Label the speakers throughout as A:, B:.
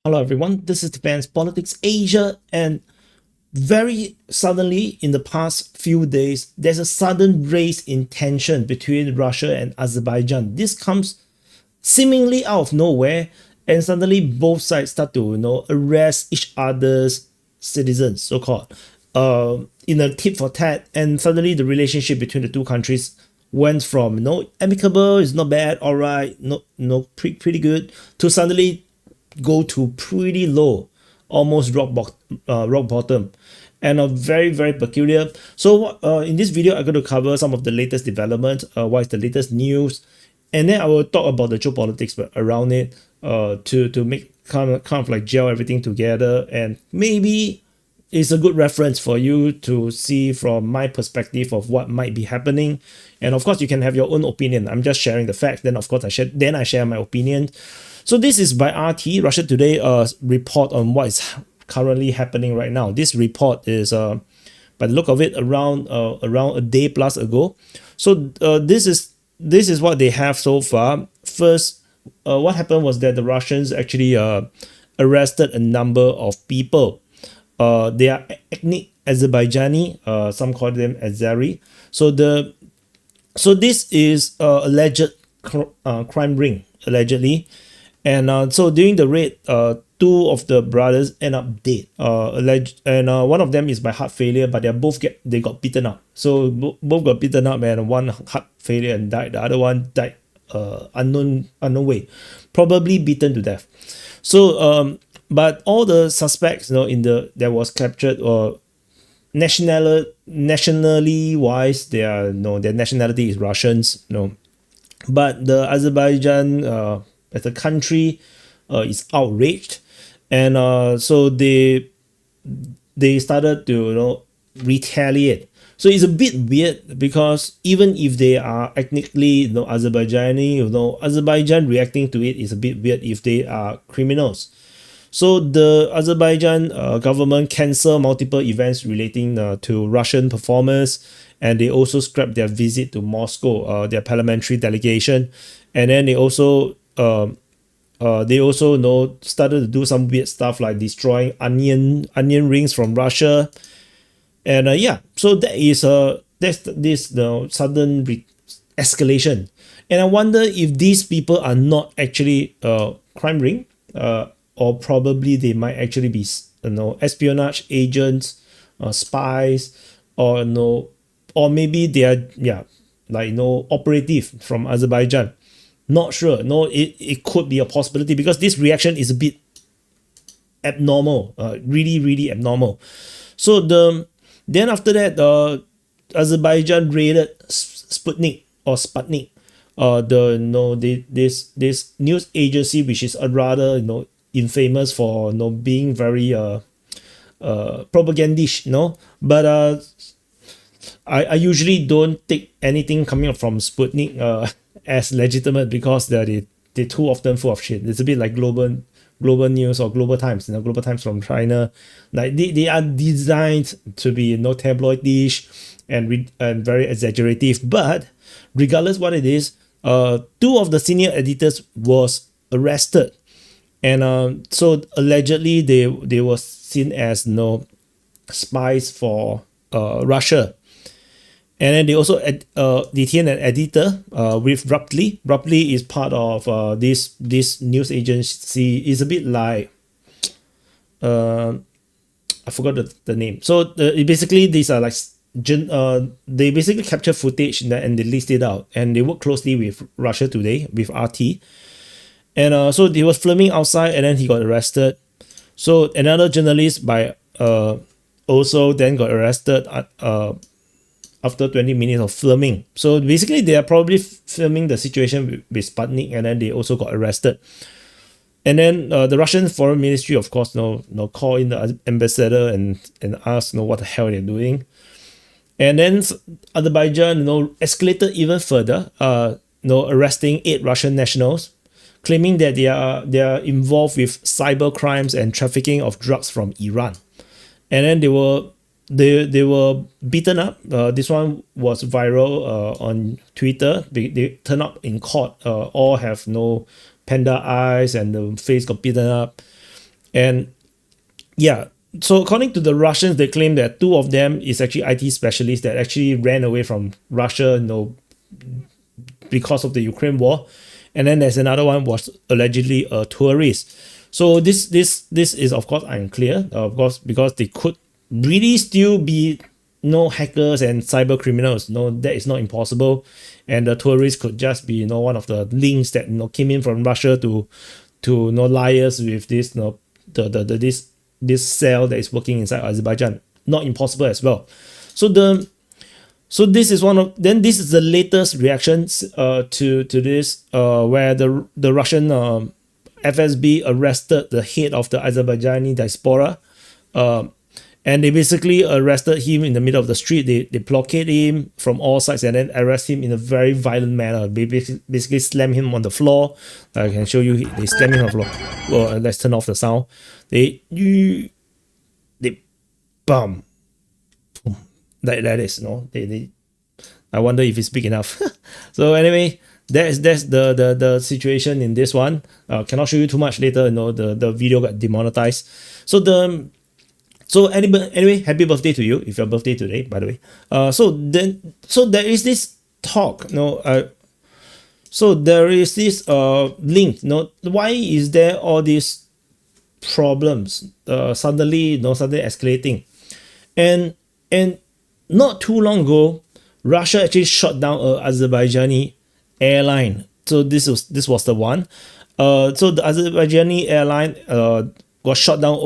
A: Hello everyone, this is Defense Politics Asia, and very suddenly in the past few days, there's a sudden raise in tension between Russia and Azerbaijan. This comes seemingly out of nowhere, and suddenly both sides start to arrest each other's citizens, so-called, in a tit for tat, and suddenly the relationship between the two countries went from amicable, it's not bad, all right, pretty good, to suddenly go to pretty low, almost rock bottom, and a very peculiar. So in this video, I'm going to cover some of the latest developments, what is the latest news, and then I will talk about the geopolitics around it, to make kind of like gel everything together, and maybe it's a good reference for you to see from my perspective of what might be happening. And of course, you can have your own opinion. I'm just sharing the facts. Then of course I share my opinion. So this is by RT, Russia Today, report on what is currently happening right now. This report is, by the look of it, around a day plus ago. So this is what they have so far. First, what happened was that the Russians actually arrested a number of people. They are ethnic Azerbaijani. Some call them Azeri. So this is alleged crime ring, allegedly. And so during the raid, two of the brothers end up dead. One of them is by heart failure, but they got beaten up. So both got beaten up, and one heart failure and died. The other one died unknown way, probably beaten to death. So but all the suspects, that was captured, or nationally wise, their nationality is Russians, but the Azerbaijan as a country is outraged, and so they started to retaliate. So it's a bit weird, because even if they are ethnically Azerbaijani, Azerbaijan reacting to it is a bit weird if they are criminals. So the Azerbaijan government canceled multiple events relating to Russian performers, and they also scrapped their visit to Moscow, their parliamentary delegation, and then they also started to do some weird stuff like destroying onion rings from Russia, and yeah, so that's this sudden escalation, and I wonder if these people are not actually crime ring, or probably they might actually be espionage agents, spies, or or maybe they are operative from Azerbaijan. Not sure. No, it could be a possibility, because this reaction is a bit abnormal, really abnormal. So then after that, Azerbaijan raided Sputnik, this news agency, which is a rather infamous for being very propagandish, but I usually don't take anything coming up from Sputnik as legitimate, because they're too often full of shit. It's a bit like global news or Global Times, Global Times from China. Like they are designed to be tabloidish and very exaggerative. But regardless what it is, two of the senior editors was arrested, and so allegedly they were seen as spies for Russia. And then they also detained an editor with Ruptly. Ruptly is part of this news agency. It's a bit like I forgot the name. So basically these are like they basically capture footage and they list it out, and they work closely with Russia Today, with RT. And so he was filming outside, and then he got arrested. So another journalist also then got arrested after 20 minutes of filming. So basically they are probably filming the situation with Sputnik, and then they also got arrested. And then the Russian Foreign Ministry, of course, call in the ambassador and ask what the hell they're doing. And then Azerbaijan escalated even further, arresting 8 Russian nationals, claiming that they are involved with cyber crimes and trafficking of drugs from Iran. And then they were beaten up. This one was viral on Twitter. They turn up in court, all have no panda eyes, and the face got beaten up. And yeah, so according to the Russians, they claim that two of them is actually IT specialists that actually ran away from Russia, because of the Ukraine war, and then there's another one was allegedly a tourist. So this is of course unclear, of course, because they could really still be no hackers and cyber criminals. No, that is not impossible, and the tourist could just be one of the links that came in from Russia to liars with this this cell that is working inside Azerbaijan. Not impossible as well. So this is this is the latest reactions to this where the Russian FSB arrested the head of the Azerbaijani diaspora, and they basically arrested him in the middle of the street. They blockade him from all sides and then arrest him in a very violent manner. They basically slam him on the floor. I can show you. They slam him on the floor. Well, let's turn off the sound. They bam, like that is they I wonder if it's big enough. So anyway, that's the situation in this one. Cannot show you too much later. The video got demonetized. So anyway, happy birthday to you if your birthday today, by the way. So there is this talk. So there is this link. Why is there all these problems suddenly escalating? And not too long ago, Russia actually shot down an Azerbaijani airline. So this was the one. So the Azerbaijani airline got shot down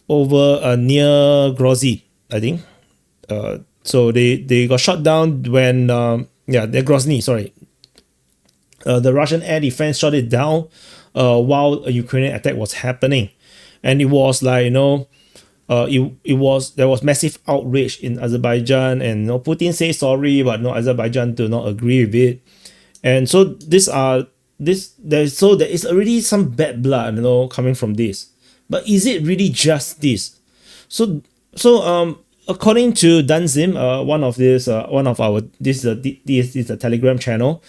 A: over near Grozny, I think. So they got shot down when they're Grozny, sorry. The Russian air defense shot it down while a Ukrainian attack was happening, and it was like there was massive outrage in Azerbaijan, and Putin says sorry, but Azerbaijan do not agree with it, and so there is already some bad blood coming from this. But is it really just this? So according to Danzim, this is a Telegram channel.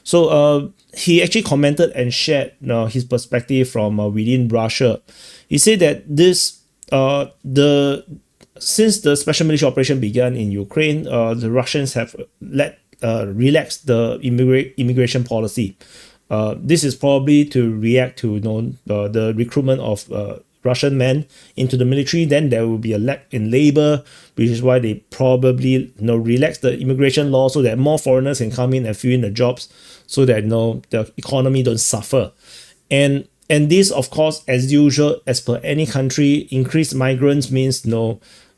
A: So he actually commented and shared his perspective from within Russia. He said that since the special military operation began in Ukraine, the Russians have relaxed the immigration policy. This is probably to react to the recruitment of Russian men into the military. Then there will be a lack in labor, which is why they probably relax the immigration law so that more foreigners can come in and fill in the jobs, so that the economy don't suffer. And this, of course, as usual, as per any country, increased migrants means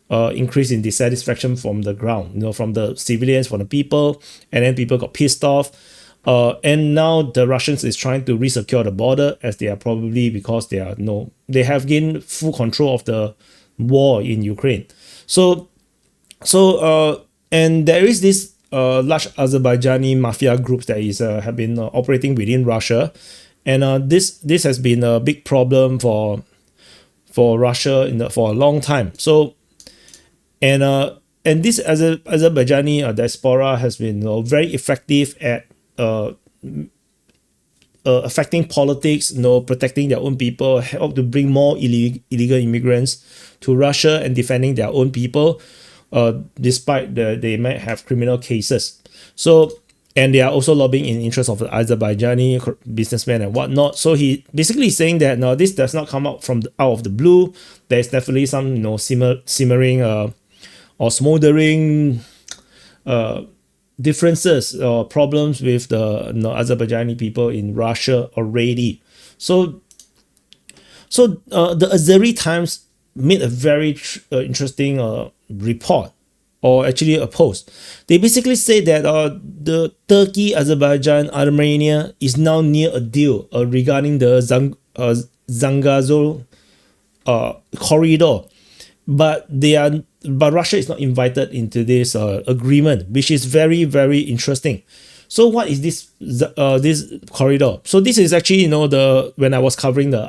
A: increase in dissatisfaction from the ground, from the civilians, from the people, and then people got pissed off. And now the Russians is trying to resecure the border, as they are probably because they have gained full control of the war in Ukraine. So and there is this large Azerbaijani mafia groups that have been operating within Russia, and this has been a big problem for Russia for a long time. So and this Azerbaijani diaspora has been very effective at affecting politics, protecting their own people, help to bring more illegal immigrants to Russia and defending their own people, despite they might have criminal cases. So, and they are also lobbying in interest of the Azerbaijani businessmen and whatnot. So he basically is saying that this does not come out of the blue. There's definitely some simmering or smoldering differences or problems with the Azerbaijani people in Russia already. So the Azeri Times made a very interesting report, or actually a post. They basically say that the Turkey, Azerbaijan, Armenia is now near a deal regarding the Zangezur corridor, but Russia is not invited into this agreement, which is very, very interesting. So what is this corridor? So this is actually when I was covering the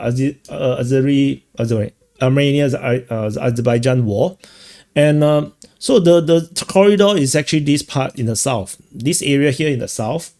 A: Armenia-Azerbaijan war, and so the corridor is actually this part in the south, this area here in the south,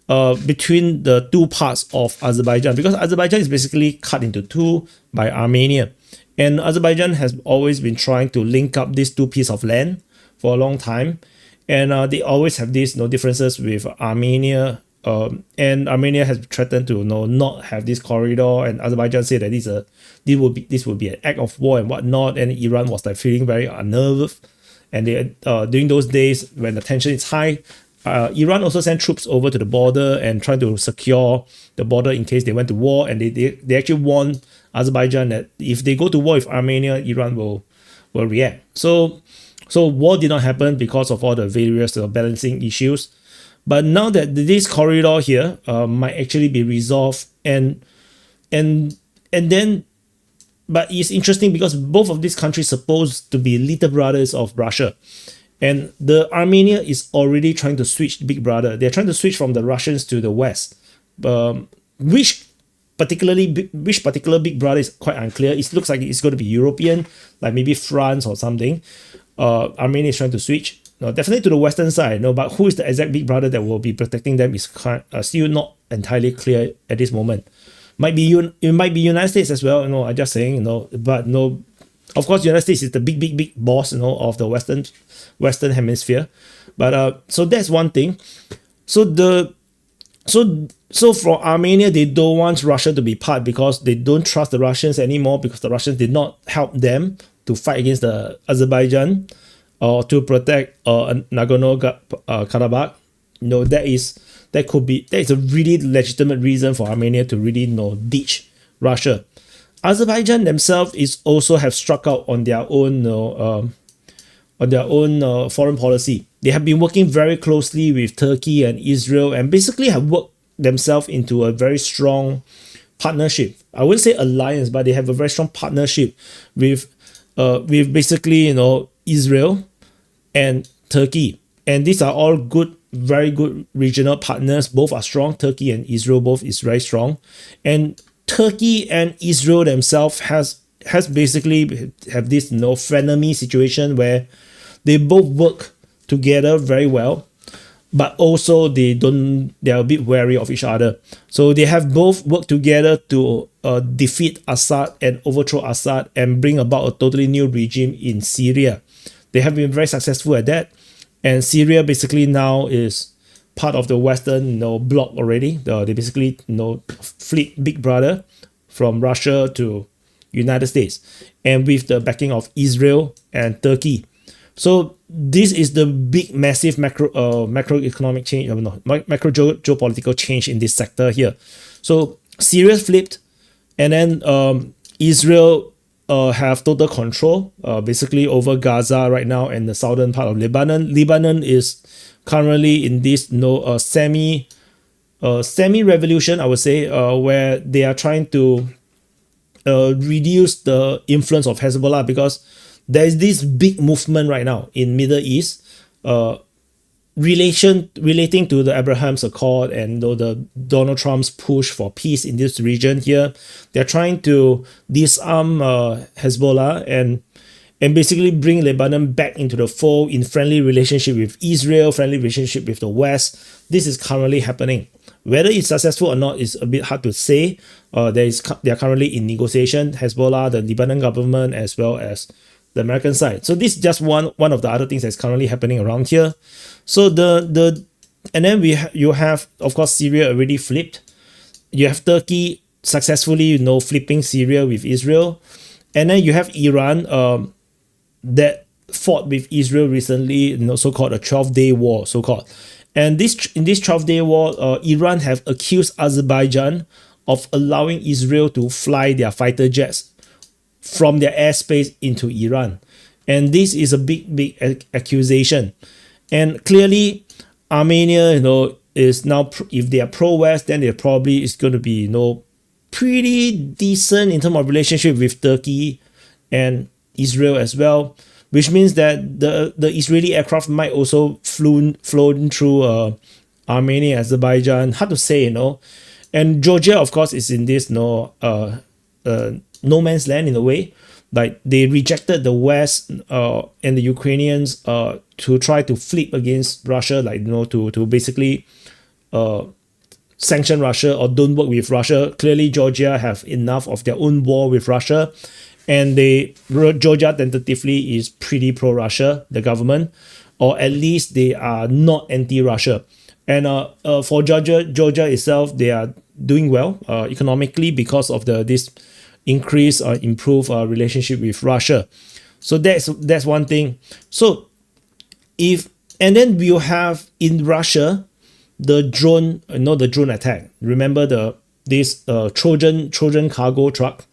A: between the two parts of Azerbaijan, because Azerbaijan is basically cut into two by Armenia. And Azerbaijan has always been trying to link up these two pieces of land for a long time. And they always have these differences with Armenia. And Armenia has threatened to not have this corridor, and Azerbaijan said that this would be an act of war and whatnot. And Iran was like feeling very unnerved. And they during those days when the tension is high, Iran also sent troops over to the border and trying to secure the border in case they went to war. And they actually warned Azerbaijan that if they go to war with Armenia, Iran will react. So war did not happen because of all the various balancing issues. But now that this corridor here might actually be resolved, and then, but it's interesting because both of these countries supposed to be little brothers of Russia. And the Armenia is already trying to switch big brother. They're trying to switch from the Russians to the West. Which particular big brother is quite unclear. It looks like it's going to be European, like maybe France or something. Armenia is trying to switch. No, definitely to the Western side. No, but who is the exact big brother that will be protecting them is still not entirely clear at this moment. It might be United States as well. I'm just saying. But no, of course, United States is the big boss. Of the Western hemisphere. But so that's one thing. So for Armenia, they don't want Russia to be part because they don't trust the Russians anymore, because the Russians did not help them to fight against the Azerbaijan or to protect Nagorno-Karabakh. That is a really legitimate reason for Armenia to really ditch Russia. Azerbaijan themselves is also have struck out on their own foreign policy. They have been working very closely with Turkey and Israel, and basically have worked themselves into a very strong partnership. I wouldn't say alliance, but they have a very strong partnership with basically Israel and Turkey. And these are all very good regional partners. Both are strong. Turkey and Israel both is very strong. And Turkey and Israel themselves has basically have this frenemy situation where they both work together very well, but also they are a bit wary of each other. So they have both worked together to defeat Assad and overthrow Assad and bring about a totally new regime in Syria. They have been very successful at that, and Syria basically now is part of the Western bloc already. They basically flip big brother from Russia to United States, and with the backing of Israel and Turkey. So this is the big, massive macroeconomic change, macro geopolitical change in this sector here. So Syria flipped, and then Israel have total control basically over Gaza right now and the southern part of Lebanon. Lebanon is currently in this semi-revolution, I would say, where they are trying to reduce the influence of Hezbollah, because there is this big movement right now in Middle East relating to the Abraham's Accord and the Donald Trump's push for peace in this region here. They're trying to disarm Hezbollah and basically bring Lebanon back into the fold in friendly relationship with Israel, friendly relationship with the West. This is currently happening. Whether it's successful or not is a bit hard to say. They are currently in negotiation, Hezbollah, the Lebanon government, as well as the American side. So this is just one of the other things that's currently happening around here. So and then you have, of course, Syria already flipped. You have Turkey successfully flipping Syria with Israel, and then you have Iran that fought with Israel recently, so-called a 12-day war, so-called. And in this 12-day war, Iran have accused Azerbaijan of allowing Israel to fly their fighter jets from their airspace into Iran. And this is a big accusation. And clearly, Armenia, is now, if they are pro-West, then they probably is going to be, pretty decent in terms of relationship with Turkey and Israel as well, which means that the Israeli aircraft might also flown through Armenia, Azerbaijan. Hard to say, And Georgia, of course, is in this no man's land in a way. Like they rejected the West and the Ukrainians to try to flip against Russia, to basically sanction Russia or don't work with Russia. Clearly, Georgia have enough of their own war with Russia, and Georgia tentatively is pretty pro-Russia, the government, or at least they are not anti-Russia. And for Georgia itself, they are doing well economically because of this increase or improved relationship with Russia. So that's one thing. So and then we'll have in Russia the drone attack. Remember this Trojan cargo truck,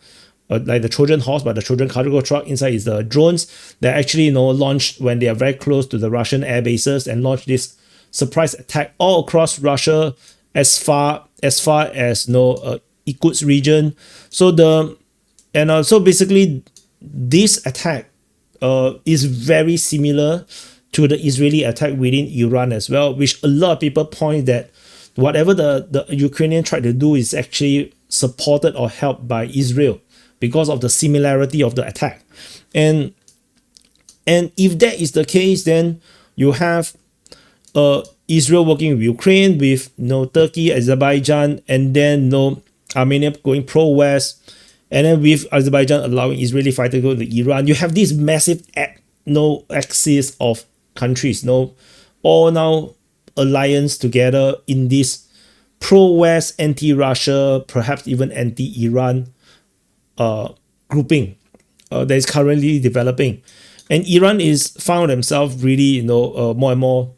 A: like the Trojan horse, but the Trojan cargo truck inside is the drones that actually launched when they are very close to the Russian air bases and launched this surprise attack all across Russia as far as Irkutsk region. So basically this attack is very similar to the Israeli attack within Iran as well, which a lot of people point that whatever the Ukrainian tried to do is actually supported or helped by Israel because of the similarity of the attack. And if that is the case, then you have Israel working with Ukraine, with Turkey, Azerbaijan, and then Armenia going pro-West, and then with Azerbaijan allowing Israeli fighters to go to Iran. You have this massive axis of countries, all now alliance together in this pro-West, anti-Russia, perhaps even anti-Iran grouping that is currently developing. And Iran is found themselves really more and more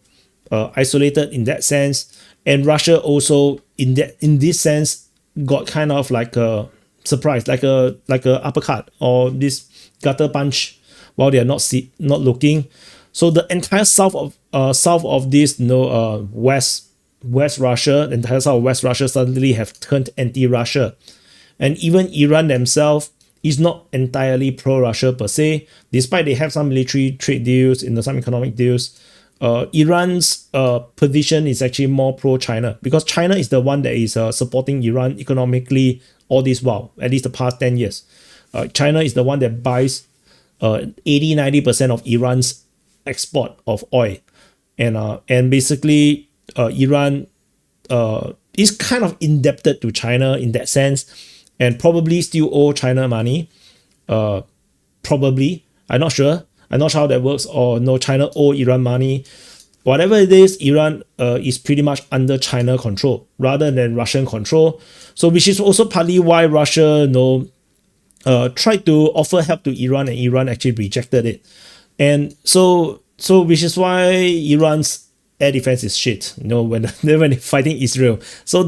A: isolated in that sense, and Russia also in this sense got kind of like a surprise, like a uppercut or this gutter punch while they are not looking. So the entire south of this West Russia, the entire south of West Russia suddenly have turned anti-Russia, and even Iran themselves is not entirely pro-Russia per se, despite they have some military trade deals, some economic deals. Iran's position is actually more pro-China because China is the one that is supporting Iran economically all this while, at least the past 10 years. China is the one that buys 80-90% of Iran's export of oil. And basically Iran is kind of indebted to China in that sense and probably still owe China money. Probably. I'm not sure how that works, or China owe Iran money. Whatever it is, Iran is pretty much under China control rather than Russian control. So which is also partly why Russia tried to offer help to Iran and Iran actually rejected it. And so which is why Iran's air defense is shit, when they're fighting Israel. So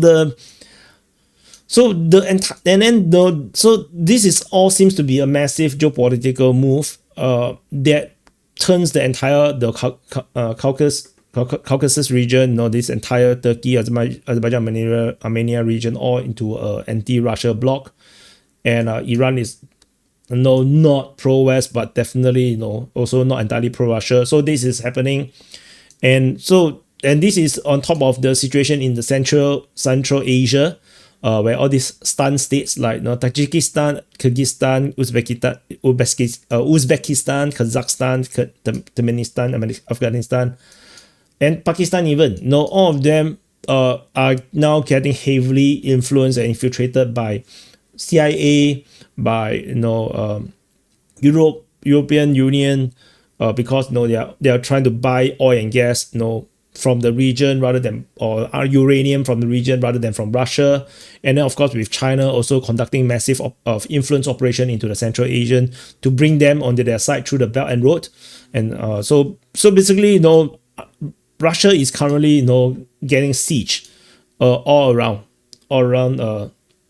A: this is all seems to be a massive geopolitical move that turns the entire Caucasus region, this entire Turkey, Azerbaijan, Armenia region, all into an anti-Russia bloc. And Iran is not pro-West, but definitely also not entirely pro-Russia. So this is happening, and this is on top of the situation in the Central Asia, where all these stun states like Tajikistan, Kyrgyzstan, Uzbekistan, Kazakhstan, Turkmenistan, Afghanistan, and Pakistan even, all of them are now getting heavily influenced and infiltrated by CIA, by European Union, because they are trying to buy oil and gas from the region rather than, or uranium from the region rather than from Russia. And then of course with China also conducting massive of influence operation into the Central Asian to bring them onto their side through the Belt and Road. And so basically Russia is currently getting siege all around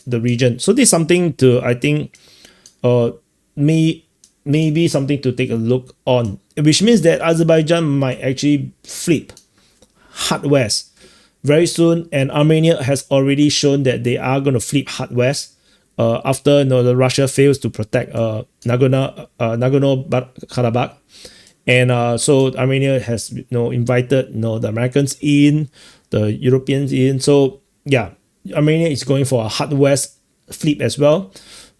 A: the region. So this is something to, I think, maybe something to take a look on, which means that Azerbaijan might actually flip hard west very soon, and Armenia has already shown that they are going to flip hard west after the Russia fails to protect Nagorno-Karabakh. And so Armenia has invited the Americans in, the Europeans in. So yeah, Armenia is going for a hard west flip as well.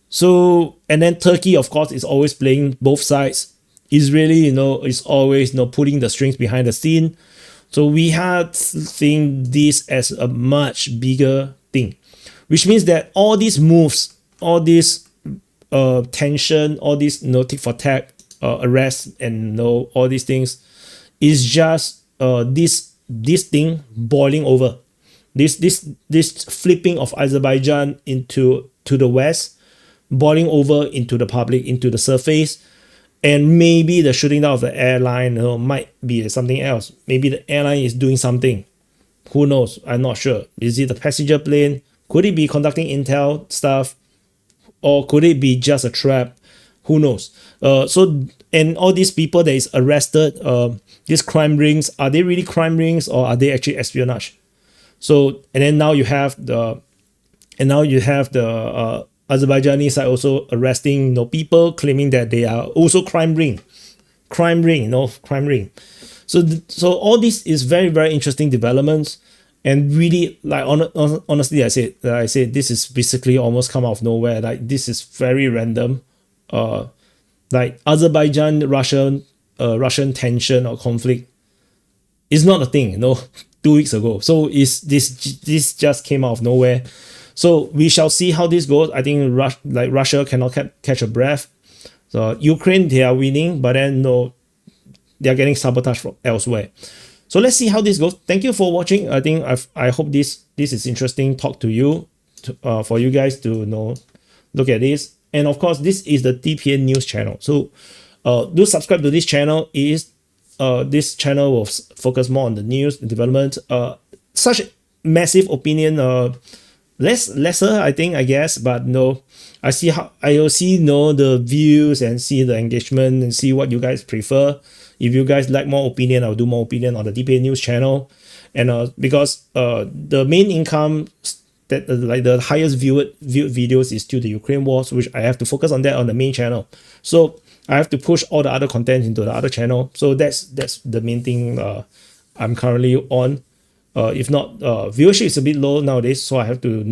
A: So, and then Turkey of course is always playing both sides. Israeli is always putting the strings behind the scene. So we had seen this as a much bigger thing, which means that all these moves, all this tension, all this tit for tat, arrest, and all these things is just this thing boiling over. This flipping of Azerbaijan to the west, boiling over into the public, into the surface. And maybe the shooting down of the airline might be something else. Maybe the airline is doing something. Who knows? I'm not sure. Is it a passenger plane? Could it be conducting intel stuff? Or could it be just a trap? Who knows? And all these people that is arrested, these crime rings, are they really crime rings or are they actually espionage? So, and then now you have the Azerbaijani side also arresting people claiming that they are also crime ring. So all this is very, very interesting developments, and really, like, honestly, I said this is basically almost come out of nowhere. Like, this is very random. Like Azerbaijan Russian tension or conflict is not a thing, 2 weeks ago. So this just came out of nowhere. So we shall see how this goes. I think Russia cannot catch a breath. So Ukraine, they are winning, but then they are getting sabotaged from elsewhere. So let's see how this goes. Thank you for watching. I think I hope this is interesting talk to you, for you guys to look at this. And of course, this is the DPN News channel. So do subscribe to this channel. This channel will focus more on the news, the development. Such massive opinion, lesser, I guess, but I will see the views and see the engagement and see what you guys prefer. If you guys like more opinion, I'll do more opinion on the DPA News channel. And because the main income that like the highest viewed videos is still the Ukraine wars, which I have to focus on that on the main channel. So I have to push all the other content into the other channel. So that's the main thing I'm currently on. If not, viewership is a bit low nowadays, so I have to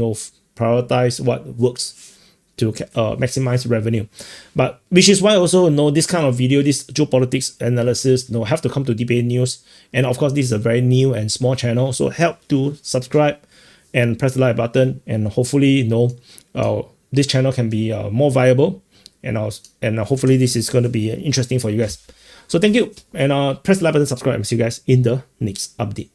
A: prioritize what works to maximize revenue. But which is why also this kind of video, this geopolitics analysis, have to come to DPA News. And of course, this is a very new and small channel, so help to subscribe and press the like button, and hopefully this channel can be more viable, and hopefully this is going to be interesting for you guys. So thank you, and press the like button, subscribe, and see you guys in the next update.